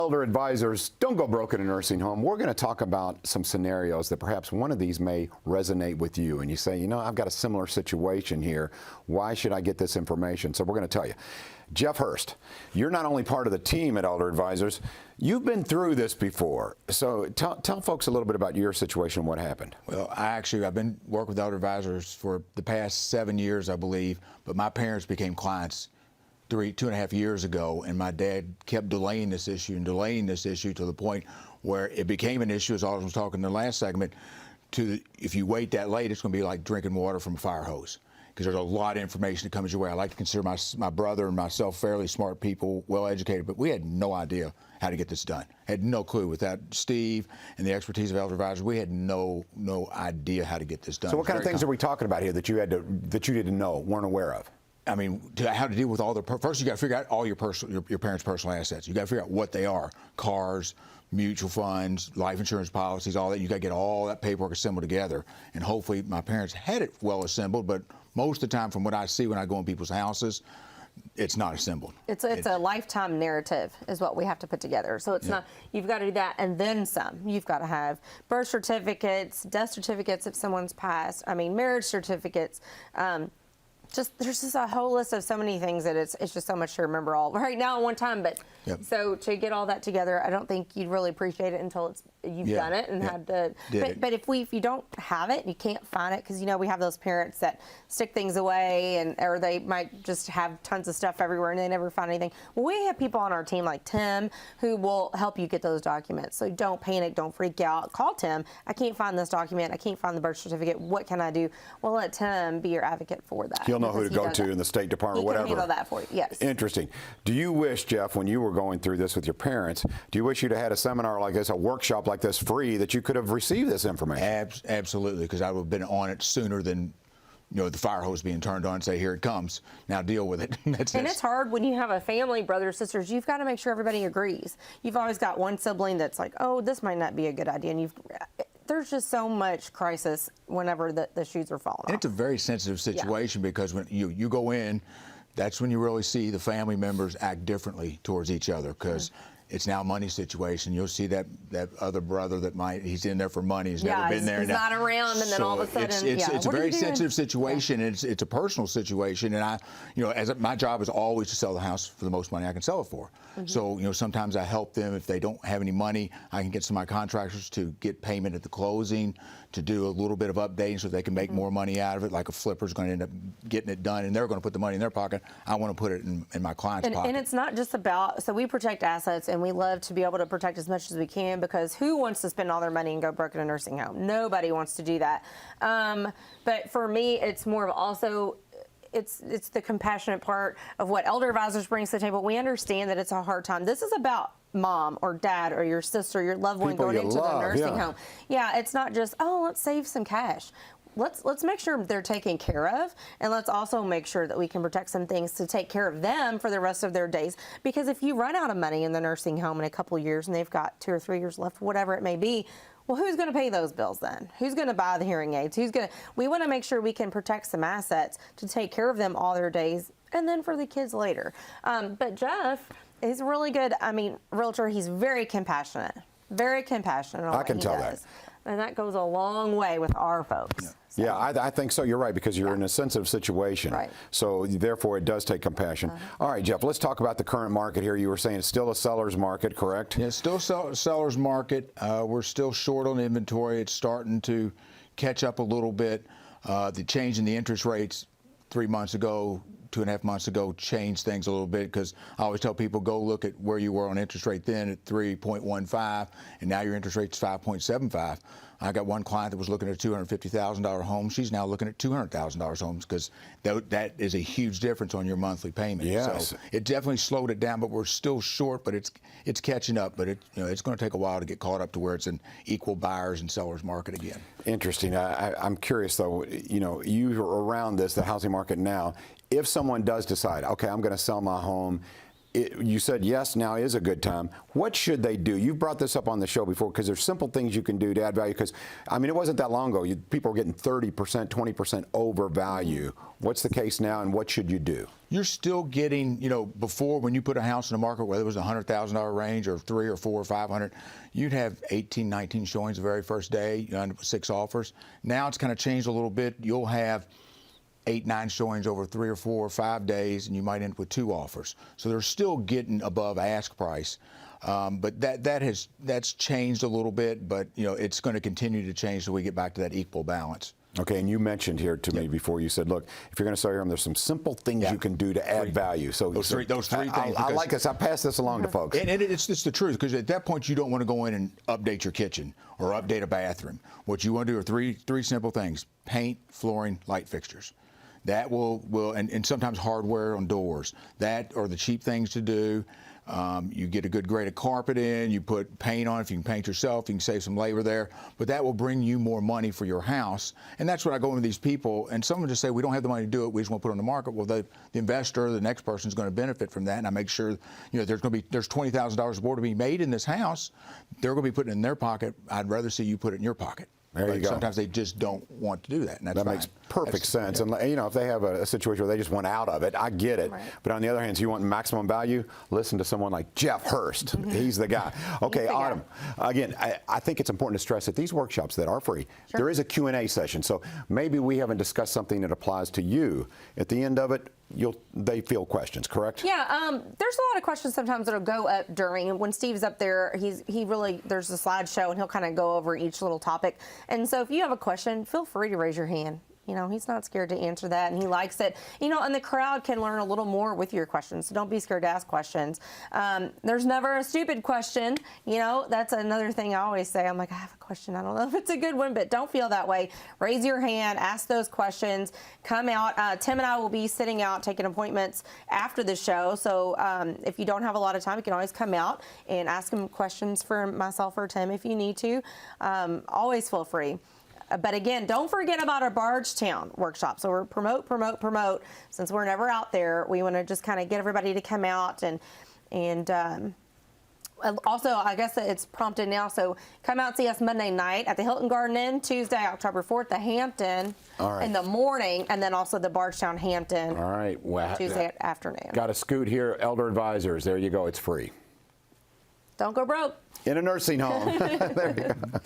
Elder advisors, don't go broke in a nursing home. We're going to talk about some scenarios that perhaps one of these may resonate with you. And you say, you know, I've got a similar situation here. Why should I get this information? So we're going to tell you. Jeff Hurst, you're not only part of the team at Elder Advisors, you've been through this before. So tell folks a little bit about your situation, what happened. Well, I've been working with Elder Advisors for the past 7 years, I believe, but my parents became clients 2.5 years ago, and my dad kept delaying this issue to the point where it became an issue, as I was talking in the last segment, if you wait that late, it's going to be like drinking water from a fire hose, because there's a lot of information that comes your way. I like to consider my brother and myself fairly smart people, well-educated, but we had no idea how to get this done. Had no clue. Without Steve and the expertise of Elder Advisors, we had no idea how to get this done. So what kind of things are we talking about here that you didn't know, weren't aware of? I mean, how to deal with all the first, you got to figure out all your parents' personal assets. You got to figure out what they are: cars, mutual funds, life insurance policies, all that. You got to get all that paperwork assembled together. And hopefully, my parents had it well assembled. But most of the time, from what I see when I go in people's houses, it's not assembled. It's a lifetime narrative is what we have to put together. So it's not, you've got to do that and then some. You've got to have birth certificates, death certificates if someone's passed, marriage certificates. There's just a whole list of so many things that it's just so much to remember all right now at one time. But so to get all that together, I don't think you'd really appreciate it until you've done it and had to. But if you don't have it and you can't find it, because we have those parents that stick things away or they might just have tons of stuff everywhere and they never find anything. Well, we have people on our team like Tim who will help you get those documents. So don't panic, don't freak out. Call Tim. I can't find this document. I can't find the birth certificate. What can I do? Well, let Tim be your advocate for that. He'll know who to go to in the State Department, whatever. He can handle that for you, yes. Interesting. Do you wish, Jeff, when you were going through this with your parents, do you wish you'd have had a seminar like this, a workshop like this free, that you could have received this information? Absolutely, because I would have been on it sooner than the fire hose being turned on and say, here it comes, now deal with it. It's hard when you have a family, brothers, sisters. You've got to make sure everybody agrees. You've always got one sibling that's like, oh, this might not be a good idea, and there's just so much crisis whenever the shoes are falling off. It's a very sensitive situation because when you go in, that's when you really see the family members act differently towards each other, because it's now a money situation. You'll see that other brother he's in there for money. He's never been there. He's not around, and then all of a sudden, it's a very sensitive situation, and it's a personal situation. And my job is always to sell the house for the most money I can sell it for. So, sometimes I help them if they don't have any money. I can get some of my contractors to get payment at the closing, to do a little bit of updating so they can make more money out of it. Like a flipper's going to end up getting it done, and they're going to put the money in their pocket. I want to put it in my client's pocket. And it's not just about, so we protect assets, and we love to be able to protect as much as we can, because who wants to spend all their money and go broke in a nursing home? Nobody wants to do that. But for me, it's more of also, it's the compassionate part of what Elder Advisors brings to the table. We understand that it's a hard time. This is about mom or dad or your sister, your loved one going into the nursing home. Yeah, it's not just, oh, let's save some cash. Let's make sure they're taken care of, and let's also make sure that we can protect some things to take care of them for the rest of their days. Because if you run out of money in the nursing home in a couple of years and they've got 2 or 3 years left, whatever it may be, well, who's going to pay those bills then? Who's going to buy the hearing aids? We want to make sure we can protect some assets to take care of them all their days, and then for the kids later. But Jeff is really good. Realtor, he's very compassionate. Very compassionate on I can tell that. And that goes a long way with our folks. Yeah. So. Yeah, I think so. You're right, because you're in a sensitive situation. Right. So therefore, it does take compassion. All right, Jeff, let's talk about the current market here. You were saying it's still a seller's market, correct? Yeah, it's still a seller's market. We're still short on inventory. It's starting to catch up a little bit. The change in the interest rates 3 months ago, 2.5 months ago, changed things a little bit, because I always tell people, go look at where you were on interest rate then at 3.15, and now your interest rate's 5.75. I got one client that was looking at a $250,000 home. She's now looking at $200,000 homes, because that is a huge difference on your monthly payment. Yes. So it definitely slowed it down, but we're still short, but it's catching up. But it's going to take a while to get caught up to where it's an equal buyers and sellers market again. Interesting. I'm curious though. You are around the housing market now. If someone does decide, okay, I'm going to sell my home, you said yes, now is a good time. What should they do? You've brought this up on the show before because there's simple things you can do to add value. Because, I mean, it wasn't that long ago. People were getting 30%, 20% over value. What's the case now, and what should you do? You're still getting, you know, before when you put a house in the market, whether it was a $100,000 range or 3 or 4 or 500, you'd have 18, 19 showings the very first day, you end up with 6 offers. Now it's kind of changed a little bit. You'll have 8, 9 showings over 3 or 4 or 5 days, and you might end up with 2 offers. So they're still getting above ask price. But that's changed a little bit, but you know, it's going to continue to change till we get back to that equal balance. Okay, and you mentioned here to me before, you said, look, if you're going to sell your home, there's some simple things you can do to add value. So those three things. I like this. I pass this along to folks. And it's just the truth, because at that point you don't want to go in and update your kitchen or update a bathroom. What you want to do are three simple things: paint, flooring, light fixtures. That will and sometimes hardware on doors. That are the cheap things to do. You get a good grade of carpet in, you put paint on. If you can paint yourself, you can save some labor there. But that will bring you more money for your house. And that's what I go into these people, and some of them just say, we don't have the money to do it, we just want to put it on the market. Well, the investor, the next person is going to benefit from that. And I make sure, you know, there's $20,000 more to be made in this house. They're going to be putting it in their pocket. I'd rather see you put it in your pocket. There you go. Sometimes they just don't want to do that, and that's that fine. makes perfect sense. And you know, if they have a situation where they just want out of it, I get it. Right. But on the other hand, so you want maximum value, listen to someone like Jeff Hurst. He's the guy. Okay, Autumn. Again, I think it's important to stress that these workshops that are free, there is a Q&A session. So maybe we haven't discussed something that applies to you. At the end of it, they field questions, correct? Yeah, there's a lot of questions sometimes that'll go up during, when Steve's up there, there's a slideshow and he'll kind of go over each little topic. And so if you have a question, feel free to raise your hand. You know, he's not scared to answer that, and he likes it. You know, and the crowd can learn a little more with your questions, so don't be scared to ask questions. There's never a stupid question. You know, that's another thing I always say. I'm like, I have a question. I don't know if it's a good one, but don't feel that way. Raise your hand, ask those questions, come out. Tim and I will be sitting out taking appointments after the show, so if you don't have a lot of time, you can always come out and ask him questions for myself or Tim if you need to. Always feel free. But again, don't forget about our Bardstown workshop. So we're promote. Since we're never out there, we want to just kind of get everybody to come out and also, I guess it's prompted now. So come out and see us Monday night at the Hilton Garden Inn, Tuesday, October 4th, the Hampton in the morning, and then also the Bardstown Hampton Tuesday afternoon. Got a scoot here, Elder Advisors. There you go. It's free. Don't go broke. In a nursing home. There you go.